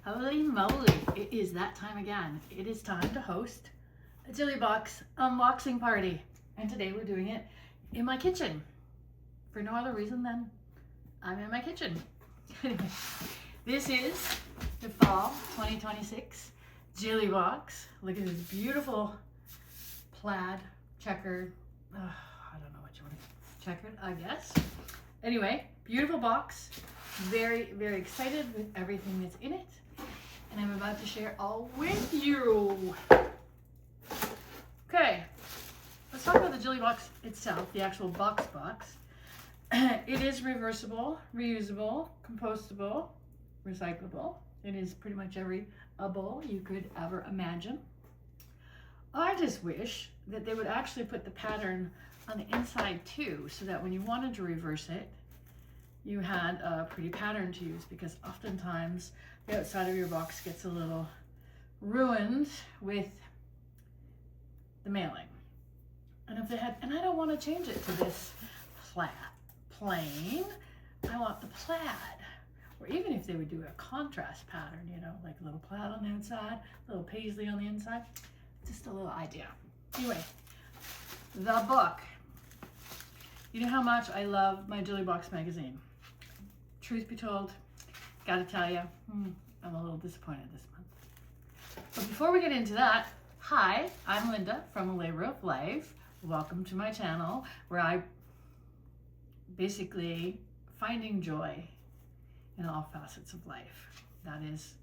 Holy moly, it is that time again. It is time to host a Jilly Box unboxing party. And today we're doing it in my kitchen. For no other reason than I'm in my kitchen. Anyway, this is the Fall 2026 Jilly Box. Look at this beautiful plaid checkered, I don't know what you want to, checkered, I guess. Anyway, beautiful box. Very, very excited with everything that's in it. And I'm about to share all with you. Okay, let's talk about the Jilly Box itself, the actual box. It is reversible, reusable, compostable, recyclable. It is pretty much every bowl you could ever imagine. I just wish that they would actually put the pattern on the inside too, so that when you wanted to reverse it, you had a pretty pattern to use, because oftentimes the outside of your box gets a little ruined with the mailing. And if they had, and I don't want to change it to this plain, I want the plaid. Or even if they would do a contrast pattern, you know, like a little plaid on the outside, a little paisley on the inside, just a little idea. Anyway, the book. You know how much I love my Jilly Box magazine. Truth be told, gotta tell you, I'm a little disappointed this month. But before we get into that, hi, I'm Linda from A Labor of Life. Welcome to my channel, where I basically finding joy in all facets of life. That is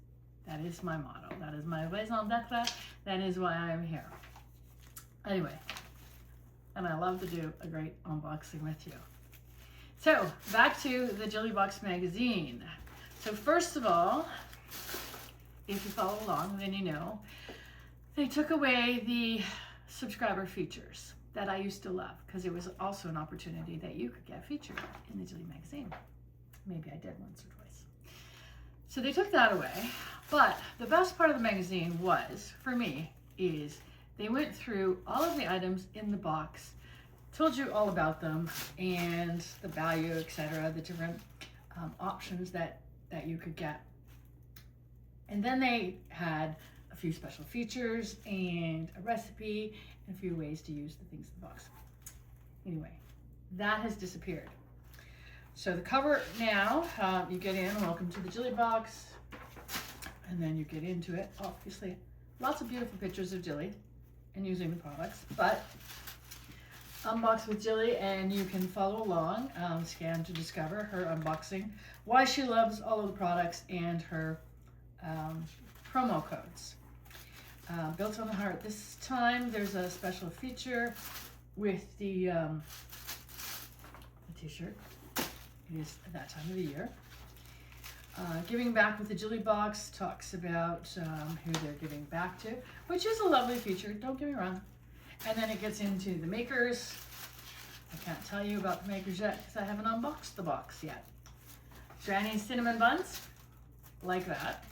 my motto. That is my raison d'etre. That is why I'm here. Anyway, and I love to do a great unboxing with you. So back to the Jilly Box magazine. So first of all, if you follow along, then you know they took away the subscriber features that I used to love, because it was also an opportunity that you could get featured in the Jilly magazine. Maybe I did once or twice. So they took that away, but the best part of the magazine was, for me, is they went through all of the items in the box, told you all about them and the value, etc., the different options that you could get. And then they had a few special features and a recipe and a few ways to use the things in the box. Anyway, that has disappeared. So the cover now, you get in, welcome to the Jilly Box, and then you get into it. Obviously, lots of beautiful pictures of Jilly and using the products, but Unbox with Jilly, and you can follow along, scan to discover her unboxing, why she loves all of the products, and her promo codes. Built on the Heart. This time there's a special feature with the t-shirt. It is at that time of the year. Giving Back with the Jilly Box talks about who they're giving back to, which is a lovely feature, don't get me wrong. And then it gets into the makers. I can't tell you about the makers yet because I haven't unboxed the box yet. Granny's cinnamon buns, like that.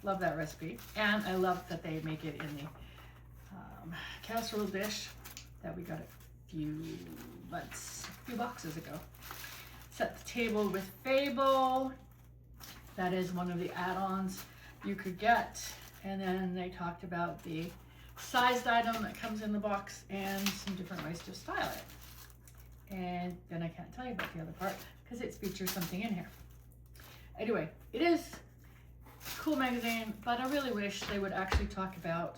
Love that recipe. And I love that they make it in the casserole dish that we got a few boxes ago. Set the Table with Fable. That is one of the add-ons you could get. And then they talked about the sized item that comes in the box and some different ways to style it. And then I can't tell you about the other part because it features something in here. Anyway, it is a cool magazine, but I really wish they would actually talk about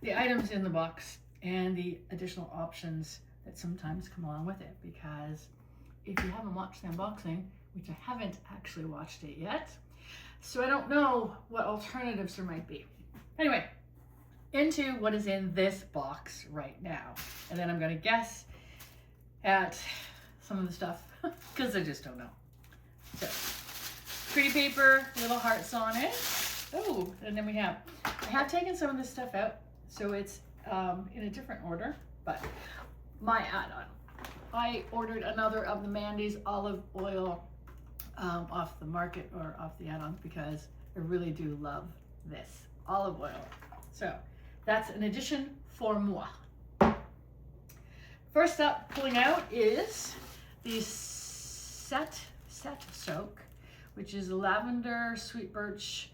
the items in the box and the additional options that sometimes come along with it, because if you haven't watched the unboxing, which I haven't actually watched it yet, so I don't know what alternatives there might be. Anyway, into what is in this box right now. And then I'm going to guess at some of the stuff because I just don't know. So, pretty paper, little hearts on it. Oh, and then I have taken some of this stuff out, so it's in a different order, but my add-on. I ordered another of the Mandy's olive oil off the market, or off the add-ons, because I really do love this olive oil. So that's an addition for moi. First up, pulling out is the set soak which is lavender, sweet birch,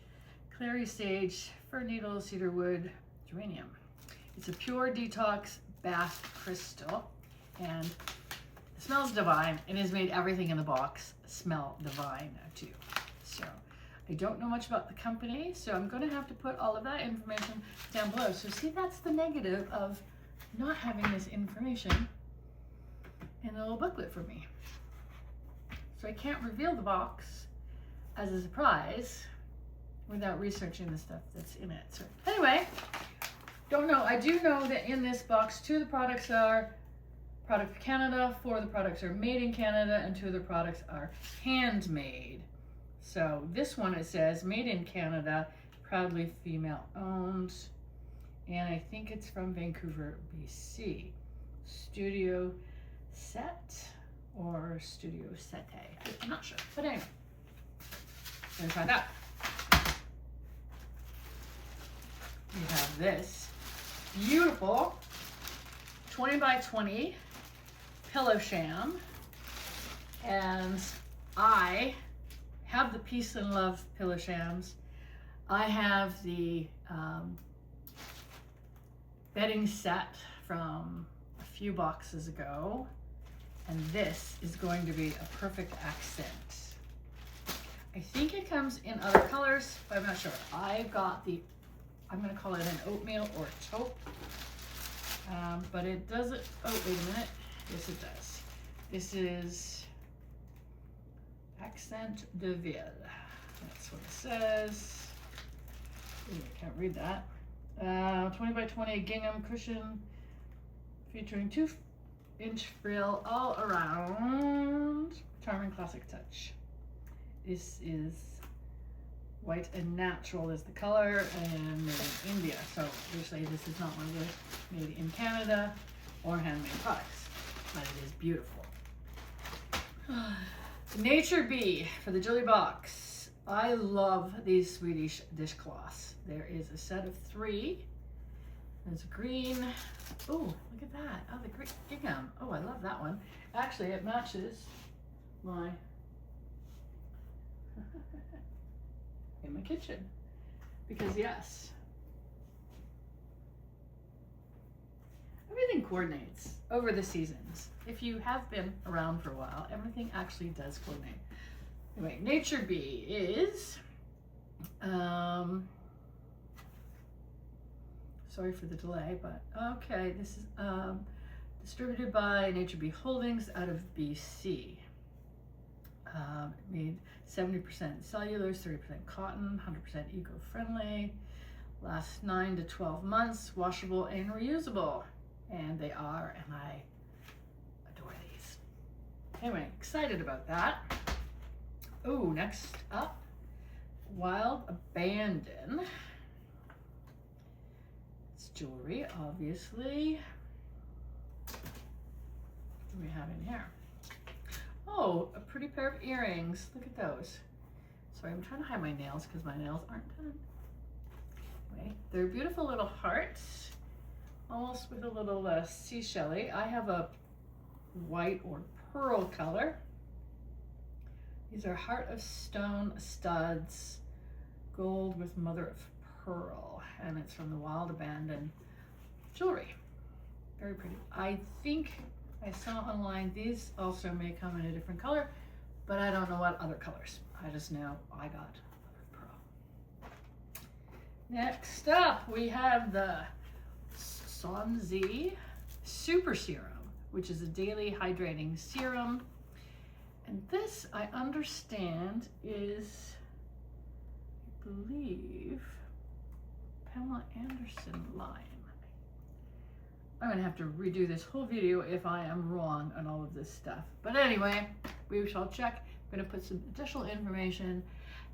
clary sage, fir needle, cedar wood, geranium. It's a pure detox bath crystal, and it smells divine and has made everything in the box smell divine too. So I don't know much about the company, so I'm going to have to put all of that information down below. So see, that's the negative of not having this information in a little booklet for me. So I can't reveal the box as a surprise without researching the stuff that's in it. So anyway, don't know. I do know that in this box, 2 of the products are product for Canada, 4 of the products are made in Canada, and 2 of the products are handmade. So this one, it says made in Canada, proudly female owned, and I think it's from Vancouver, BC. Studio Set or Studio Sete, I'm not sure, but anyway, we're gonna find out. We have this beautiful 20 by 20 pillow sham, and I have the Peace and Love pillow shams. I have the bedding set from a few boxes ago, and this is going to be a perfect accent. I think it comes in other colors, but I'm not sure. I've got the, I'm gonna call it an oatmeal or taupe, but it doesn't, oh, wait a minute. Yes, it does. This is Accent de Ville. That's what it says. Ooh, I can't read that. 20 by 20 gingham cushion featuring 2-inch frill all around. Charming classic touch. This is white and natural is the color, and made in India. So obviously this is not one of the made in Canada or handmade products, but it is beautiful. Nature Bee for the Jilly Box. I love these Swedish dishcloths. There is a set of 3. There's green. Oh, look at that. Oh, the great gingham. Oh, I love that one. Actually, it matches my in my kitchen, because yes, everything coordinates over the seasons. If you have been around for a while, everything actually does coordinate. Anyway, Nature Bee is sorry for the delay, but okay, this is distributed by Nature Bee Holdings out of BC. Made 70% cellulose, 30% cotton, 100% eco-friendly, lasts 9 to 12 months, washable and reusable, and they are, and I adore these. Anyway, excited about that. Oh, next up, Wild Abandon. It's jewelry, obviously. What do we have in here? Oh, a pretty pair of earrings. Look at those. Sorry, I'm trying to hide my nails because my nails aren't done. Anyway, they're beautiful little hearts, almost with a little seashell-y. I have a white or pearl color. These are heart of stone studs, gold with mother of pearl, and it's from the Wild Abandon Jewelry. Very pretty. I think I saw online these also may come in a different color, but I don't know what other colors. I just know I got pearl. Next up, we have the Sonzi Super Serum, which is a daily hydrating serum. And this, I understand, is, I believe, Pamela Anderson line. I'm gonna have to redo this whole video if I am wrong on all of this stuff. But anyway, we shall check. I'm gonna put some additional information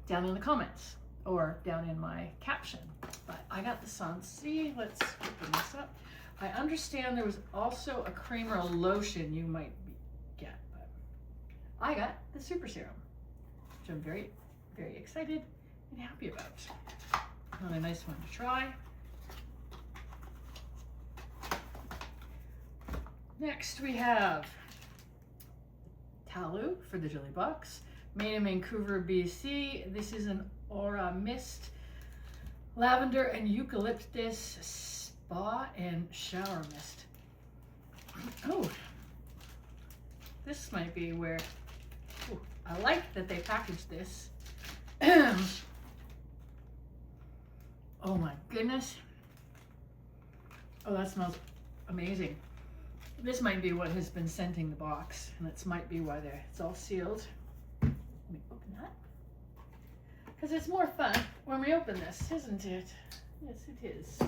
down in the comments or down in my caption. But I got the Sonzi. Let's open this up. I understand there was also a cream or a lotion you might get, but I got the Super Serum, which I'm very, very excited and happy about. Another nice one to try. Next we have Talu for the Jilly Box, made in Vancouver, BC. This is an Aura Mist, lavender and eucalyptus spa and shower mist. Oh, this might be where, ooh, I like that they packaged this. Oh my goodness. Oh, that smells amazing. This might be what has been scenting the box, and this might be why it's all sealed. Let me open that. Because it's more fun when we open this, isn't it? Yes, it is.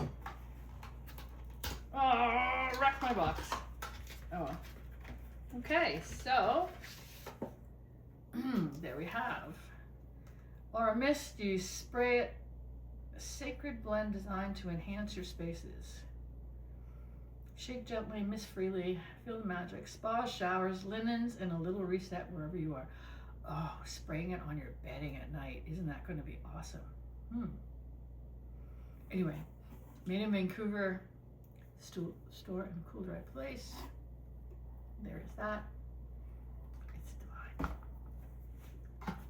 Oh, wrecked my box. Oh well. Okay, so there we have Aura Mist. You spray it, a sacred blend designed to enhance your spaces. Shake gently, mist freely, feel the magic. Spas, showers, linens, and a little reset wherever you are. Oh, spraying it on your bedding at night. Isn't that going to be awesome? Anyway, made in Vancouver, store and cool dry place. There is that. It's divine.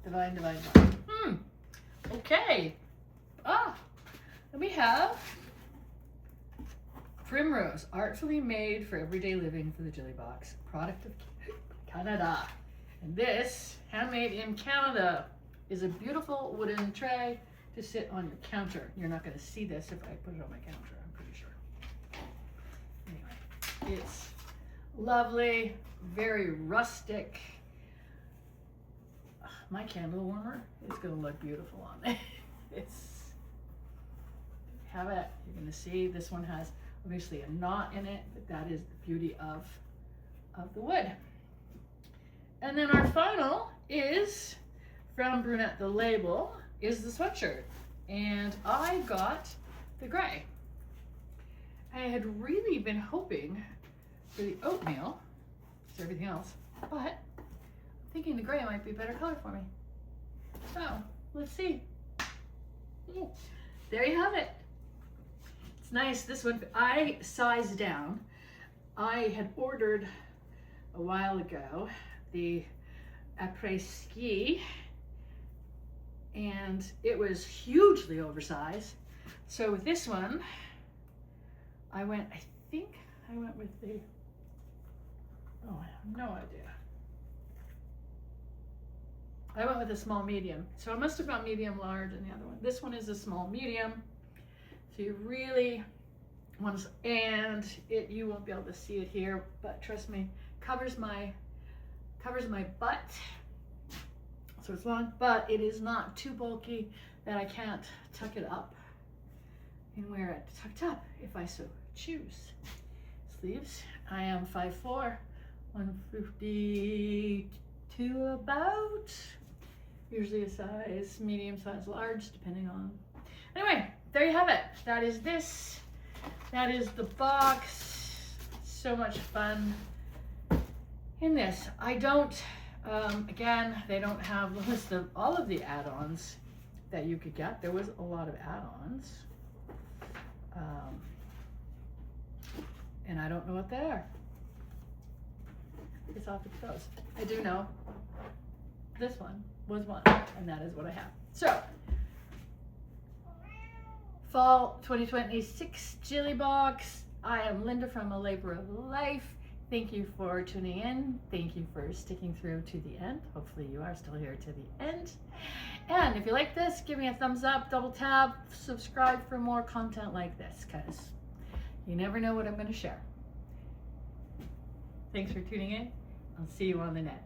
Divine, divine, divine. Okay. Then we have Primrose, artfully made for everyday living for the Jilly Box, product of Canada. And this, handmade in Canada, is a beautiful wooden tray to sit on your counter. You're not going to see this if I put it on my counter, I'm pretty sure. Anyway, it's lovely, very rustic. My candle warmer is going to look beautiful on there. Have it. You're going to see this one has obviously a knot in it, but that is the beauty of the wood. And then our final is from Brunette the Label, is the sweatshirt. And I got the gray. I had really been hoping for the oatmeal, as everything else, but I'm thinking the gray might be a better color for me. So, let's see. There you have it. It's nice. This one, I sized down. I had ordered a while ago the après-ski, and it was hugely oversized. So with this one, I think I went with the, oh, I have no idea. I went with a small medium. So I must have got medium large in the other one. This one is a small medium. So you really want to, and you won't be able to see it here, but trust me, covers my butt. So it's long, but it is not too bulky that I can't tuck it up and wear it tucked up if I so choose. Sleeves, I am 5'4", 152 about. Usually a size medium, size large, depending on. Anyway, there you have it. That is this. That is the box. So much fun in this. I don't, again, they don't have the list of all of the add-ons that you could get. There was a lot of add-ons. And I don't know what they are. It's off it goes. I do know this one was one, and that is what I have. So, Fall 2026 Jilly Box. I am Linda from A Labor of Life. Thank you for tuning in. Thank you for sticking through to the end. Hopefully you are still here to the end. And if you like this, give me a thumbs up, double tap, subscribe for more content like this, because you never know what I'm going to share. Thanks for tuning in. I'll see you on the net.